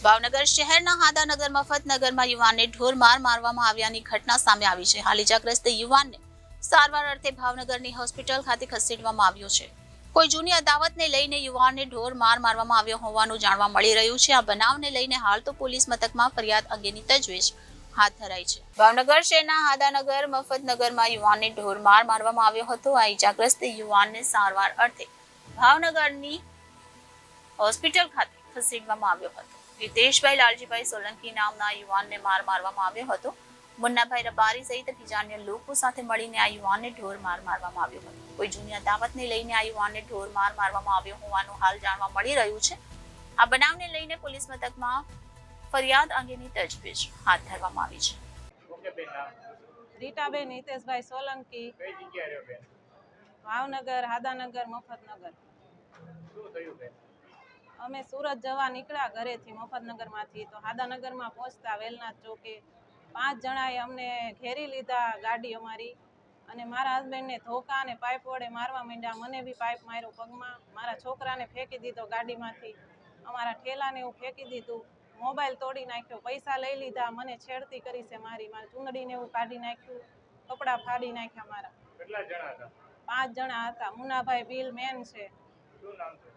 ભાવનગર શહેરના હાદાનગર મફતનગરમાં યુવાનને ઢોર માર મારવામાં આવ્યાની ઘટના સામે આવી છે. હાલ ઇજાગ્રસ્ત યુવાનને સારવાર અર્થે ભાવનગરની હોસ્પિટલ ખાતે ખસેડવામાં આવ્યો છે. કોઈ જૂની અદાવતને લઈને યુવાનને ઢોર માર મારવામાં આવ્યો હોવાનું જાણવા મળી રહ્યું છે. આ બનાવને લઈને હાલ તો પોલીસ મથકમાં ફરિયાદ અંગેની તજવીજ હાથ ધરાઈ છે. ભાવનગર શહેરના હાદાનગર મફતનગરમાં યુવાનને ઢોર માર મારવામાં આવ્યો હતો. આ ઇજાગ્રસ્ત યુવાનને સારવાર અર્થે ભાવનગરની હોસ્પિટલ ખાતે ખસેડવામાં આવ્યો હતો. હિતેશભાઈ લાલજીભાઈ સોલંકી નામના યુવાનને માર મારવામાં આવ્યો હતો. મુન્નાભાઈ રબારી સહિત બીજા અન્ય લોકો સાથે મળીને આ યુવાનને ઢોર માર મારવામાં આવ્યો હતો. કોઈ જૂની અદાવતને લઈને આ યુવાનને ઢોર માર મારવામાં આવ્યો હોવાનું હાલ જાણવા મળી રહ્યું છે. આ બનાવને લઈને પોલીસ મથકમાં ફરિયાદ અંગેની તજવીજ હાથ ધરવામાં આવી છે. રીટાબેન હિતેશભાઈ સોલંકી, ભાવનગર હાદાનગર મફતનગર. અમે સુરત જવા નીકળ્યા ઘરેથી મફતનગરમાંથી, તો હાદાનગરમાં પહોંચતા વેલનાથ ચોકે 5 જણાએ અમને ઘેરી લીધા ગાડી અમારી, અને મારા હસબન્ડને ધોકા અને પાઇપ વડે મારવા માંડ્યા. મને બી પાઇપ માર્યો પગમાં. મારા છોકરાને ફેંકી દીધો ગાડીમાંથી, અમારા ઠેલાને એવું ફેંકી દીધું, મોબાઈલ તોડી નાખ્યો, પૈસા લઈ લીધા, મને છેડતી કરી છે મારી ચૂંદડીને એવું કાઢી નાખ્યું, કપડાં ફાડી નાખ્યા મારા. કેટલા જણા હતા? 5 જણા હતા. મુન્નાભાઈ ભીલ મેન છે. શું નામ છે?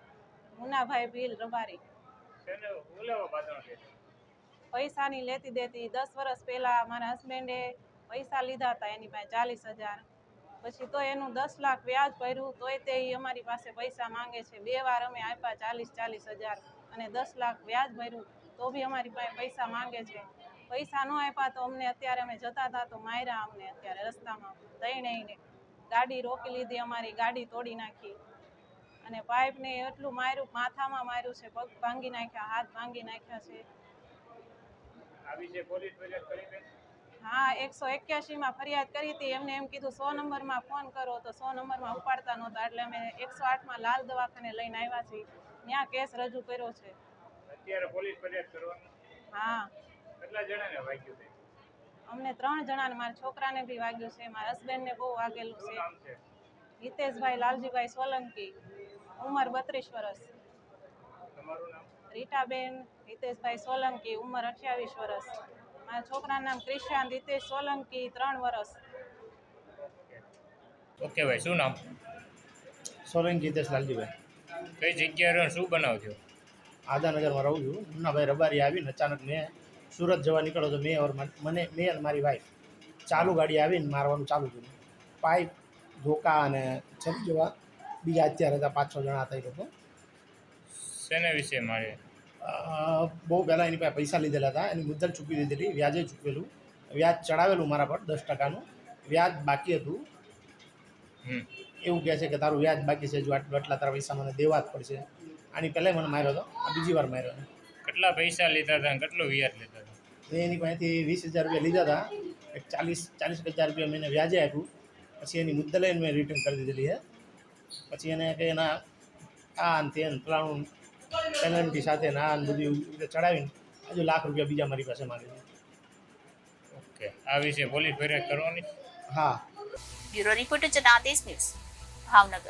મુન્નાભાઈ ભીલ રબારી. પૈસાની લેતી દેતી 10 વર્ષ પહેલા મારા હસબન્ડે પૈસા લીધા હતા એની પાસે 40,000. પછી તો એનું 10 લાખ વ્યાજ ભર્યું, તોય તે અમારી પાસે પૈસા માંગે છે. 2 વાર અમે આપ્યા 40,000 અને 10 લાખ વ્યાજ ભર્યું, તો બી અમારી પાસે પૈસા માંગે છે. પૈસા ન આપ્યા તો અમને અત્યારે અમે જતા હતા તો માર્યા અમને. અત્યારે રસ્તામાં તઈને ગાડી રોકી લીધી, અમારી ગાડી તોડી નાખી, અને પાઇપને એટલું માર્યું, માથામાં માર્યું છે, પગ ભાંગી નાખ્યા, હાથ ભાંગી નાખ્યા છે. હા, 181માં ફરિયાદ કરી હતી. એમને એમ કીધું 100 નંબરમાં ફોન કરો, તો 100 નંબરમાં ઉપાડતા નહોતા, એટલે અમે 108માં લાલ દવાખાને લઈને આવ્યા છીએ. ત્યાં કેસ રજૂ કર્યો છે. અત્યારે પોલીસ ફરિયાદ કરવાની? હા. કેટલા જણાને વાગ્યું છે? અમને 3 જણાને, મારા છોકરાને બી વાગ્યું છે, મારા હસબન્ડને બહુ વાગેલું છે. હિતેશભાઈ લાલજીભાઈ સોલંકી, ઉંમર 32 વર્ષ. તમારું નામ? રીટાબેન હિતેશભાઈ સોલંકી, ઉંમર 28 વર્ષ. મારા છોકરાનું નામ ક્રિશાંત હિતેશ સોલંકી, 3 વર્ષ. ઓકે ભાઈ, શું નામ? સોલંકી હિતેશ લાલજીભાઈ. કઈ જગ્યાએ રહ્યો, શું બનાવજો? આદાનગરમાં રહું છું. મુન્નાભાઈ રબારી આવીને અચાનક મેં સુરત જવા નીકળ્યો તો મેં અને મારી વાઈફ ચાલુ ગાડી આવીને મારવાનું ચાલુ કર્યું. પાઇપ, ધોકા અને છરી જેવા બીજા અત્યારે હતા 5-6 જણા હતા. એ લોકો શેના વિશે મારે? બહુ પહેલાં એની પાસે પૈસા લીધેલા હતા, એની મુદ્દલ ચૂકવી દીધેલી, વ્યાજે ચૂકવેલું, વ્યાજ ચડાવેલું મારા પર 10%નું વ્યાજ બાકી હતું. એવું કહે છે કે તારું વ્યાજ બાકી છે, જો આટલા તારા પૈસા મને દેવા જ પડશે. આની પહેલાં મને માર્યો હતો, આ બીજી વાર માર્યો. કેટલા પૈસા લીધા હતા, કેટલો વ્યાજ લીધા હતા? મેં એની પાસેથી 20,000 રૂપિયા લીધા હતા. એક 40,000 રૂપિયા મેં વ્યાજે આપ્યું. પછી એની મુદ્દલ મેં રિટર્ન કરી દીધેલી છે. પછી એને કે એના આ તે ફલાણું પેનલ્ટી સાથે ના બધું ચડાવીને હજુ લાખ રૂપિયા બીજા મારી પાસે માગે છે. ઓકે, આ વિશે પોલીસ ફરિયાદ કરવાની? હા. Bureau reporter Janadesh news, Bhavnagar.